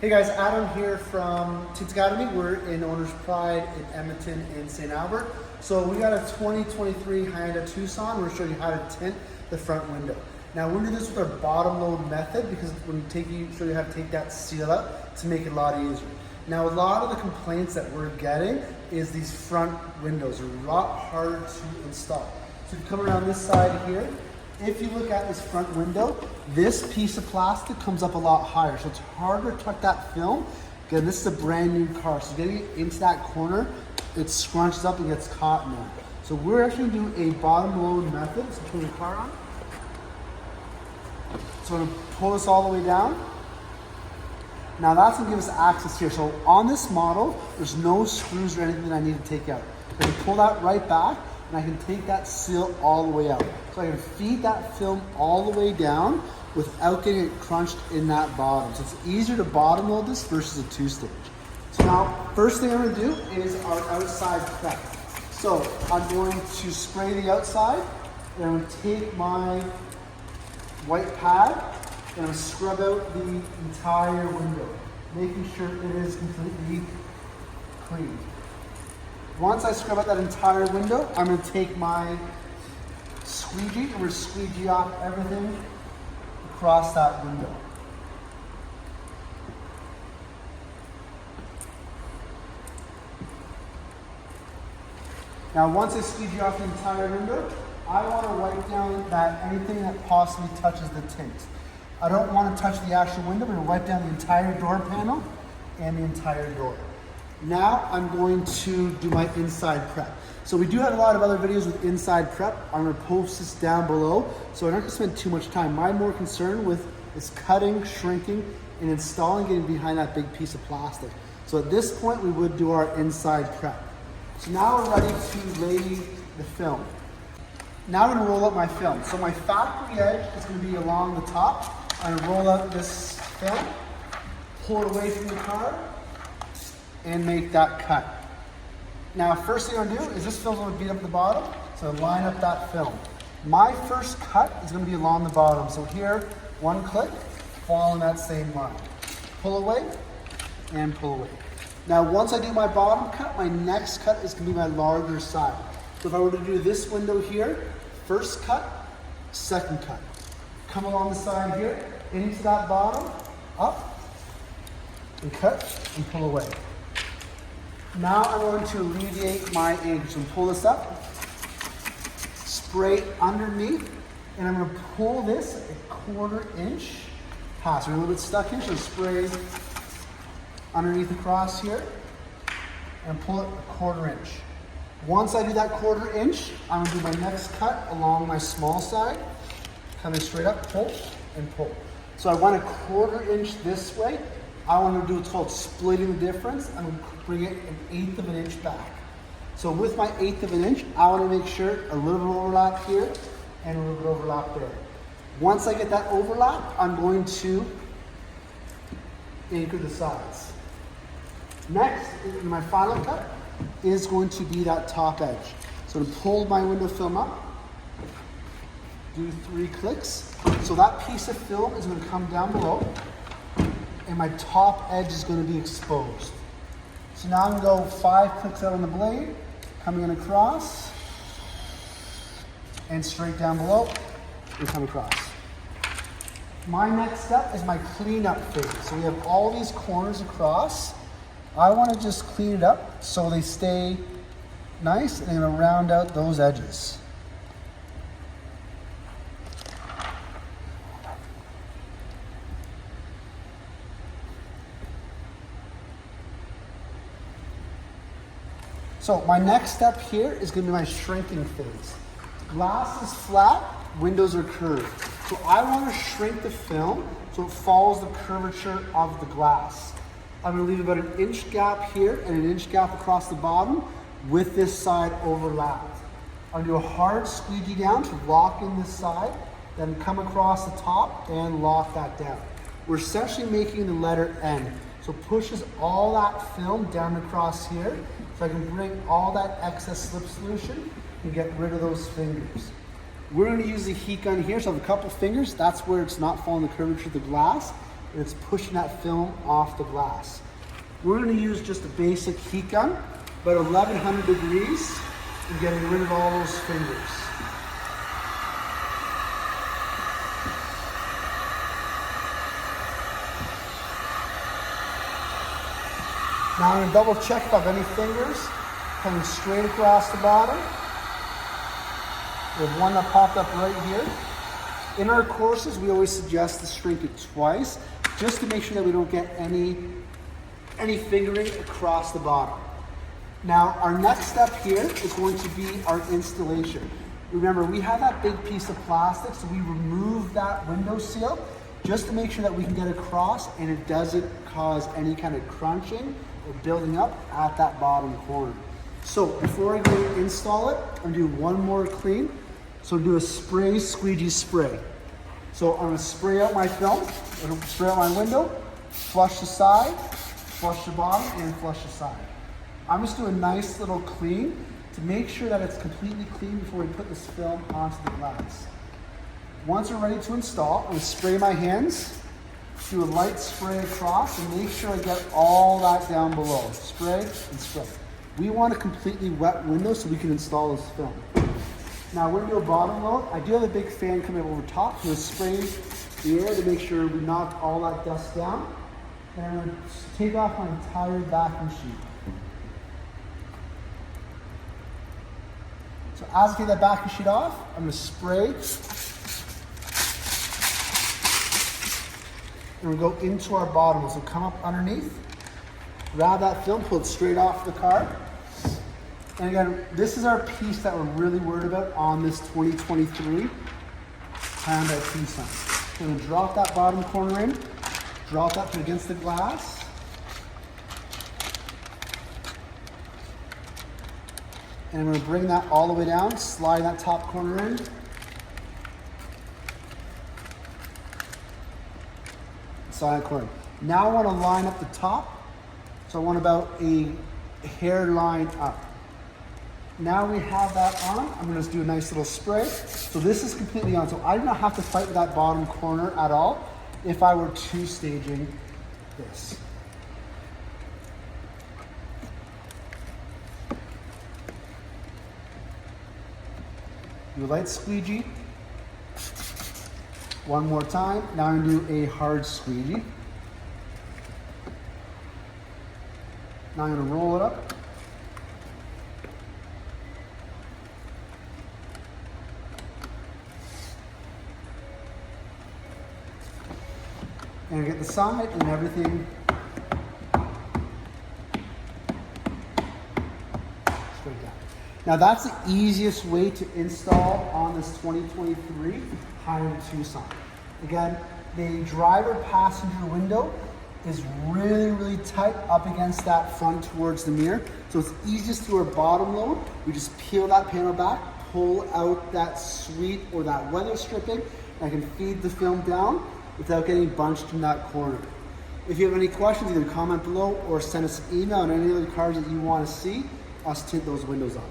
Hey guys, Adam here from Tint Academy. We're in Owner's Pride in Edmonton and St. Albert. So we got a 2023 Hyundai Tucson. We're going to show you how to tint the front window. Now we're going to do this with our bottom load method because we're going to show you how to take that seal out to make it a lot easier. Now a lot of the complaints that we're getting is these front windows are a lot harder to install. So if you come around this side here, if you look at this front window, this piece of plastic comes up a lot higher, so it's harder to tuck that film. Again, this is a brand new car, so getting it into that corner, it scrunches up and gets caught in there. So we're actually going to do a bottom load method. So put the car on. So I'm going to pull this all the way down. Now that's going to give us access here. So on this model, there's no screws or anything that I need to take out. I can pull that right back, and I can take that seal all the way out. So I can feed that film all the way down without getting it crunched in that bottom. So it's easier to bottom load this versus a two-stage. So now, first thing I'm gonna do is our outside prep. So I'm going to spray the outside, and I'm gonna take my white pad, and I'm gonna scrub out the entire window, making sure it is completely clean. Once I scrub out that entire window, I'm going to take my squeegee and we're going to squeegee off everything across that window. Now once I squeegee off the entire window, I want to wipe down anything that possibly touches the tint. I don't want to touch the actual window, I'm going to wipe down the entire door panel and the entire door. Now I'm going to do my inside prep. So we do have a lot of other videos with inside prep. I'm going to post this down below. So I'm not going to spend too much time. My more concern with is cutting, shrinking, and installing, getting behind that big piece of plastic. So at this point, we would do our inside prep. So now we're ready to lay the film. Now I'm going to roll out my film. So my factory edge is going to be along the top. I'm going to roll out this film, pull it away from the car, and make that cut. Now, first thing I'm gonna do is this film's gonna beat up the bottom, so line up that film. My first cut is gonna be along the bottom. So here, one click, following that same line. Pull away, and pull away. Now, once I do my bottom cut, my next cut is gonna be my larger side. So if I were to do this window here, first cut, second cut. Come along the side here, into that bottom, up, and cut, and pull away. Now I'm going to alleviate my angle. So pull this up, spray underneath, and I'm going to pull this a 1/4 inch past. We're a little bit stuck here, so spray underneath across here and pull it a 1/4 inch. Once I do that 1/4 inch, I'm going to do my next cut along my small side, coming straight up, pull and pull. So I want a 1/4 inch this way. I want to do what's called splitting the difference. I'm going to bring it 1/8 of an inch back. So with my 1/8 of an inch, I want to make sure a little bit of overlap here and a little bit of overlap there. Once I get that overlap, I'm going to anchor the sides. Next, my final cut is going to be that top edge. So to pull my window film up, do 3 clicks. So that piece of film is going to come down below, and my top edge is going to be exposed. So now I'm going to go 5 clicks out on the blade, coming in across, and straight down below, and come across. My next step is my cleanup phase. So we have all these corners across. I want to just clean it up so they stay nice, and I'm going to round out those edges. So my next step here is going to be my shrinking phase. Glass is flat, windows are curved. So I want to shrink the film so it follows the curvature of the glass. I'm going to leave about an inch gap here and an inch gap across the bottom with this side overlapped. I'm going to do a hard squeegee down to lock in this side, then come across the top and lock that down. We're essentially making the letter N. So pushes all that film down across here, so I can bring all that excess slip solution and get rid of those fingers. We're going to use the heat gun here, so I have a couple fingers. That's where it's not following the curvature of the glass. and it's pushing that film off the glass. We're going to use just a basic heat gun, about 1100 degrees, and getting rid of all those fingers. Now I'm going to double check if I have any fingers coming straight across the bottom. We have one that popped up right here. In our courses, we always suggest to shrink it twice, just to make sure that we don't get any fingering across the bottom. Now, our next step here is going to be our installation. Remember, we have that big piece of plastic, so we remove that window seal just to make sure that we can get across and it doesn't cause any kind of crunching or building up at that bottom corner. So before I go install it, I'm gonna do one more clean. So do a spray squeegee spray. So I'm gonna spray out my film, I'm gonna spray out my window, flush the side, flush the bottom, and flush the side. I'm just doing a nice little clean to make sure that it's completely clean before we put this film onto the glass. Once we're ready to install, I'm gonna spray my hands, do a light spray across, and make sure I get all that down below. Spray and spray. We want a completely wet window so we can install this film. Now we're gonna do a bottom load. I do have a big fan coming over top. I'm gonna spray the air to make sure we knock all that dust down. And I'm gonna take off my entire vacuum sheet. So as I take that vacuum sheet off, I'm gonna spray. And we'll go into our bottom. So come up underneath, grab that film, pull it straight off the car. And again, this is our piece that we're really worried about on this 2023 Hyundai Tucson. So I'm gonna drop that bottom corner in, drop that against the glass. And I'm gonna bring that all the way down, slide that top corner in. Side corner. Now I want to line up the top. So I want about a hair line up. Now we have that on. I'm going to just do a nice little spray. So this is completely on. So I do not have to fight with that bottom corner at all if I were two-staging this. Do a light squeegee. One more time. Now I'm going to do a hard squeegee. Now I'm going to roll it up. And get the side and everything straight down. Now that's the easiest way to install on this 2023 Hyundai Tucson. Again, the driver passenger window is really, really tight up against that front towards the mirror. So it's easiest to our bottom load. We just peel that panel back, pull out that sweep or that weather stripping, and I can feed the film down without getting bunched in that corner. If you have any questions, either comment below or send us an email on any other cars that you want to see us tint those windows on.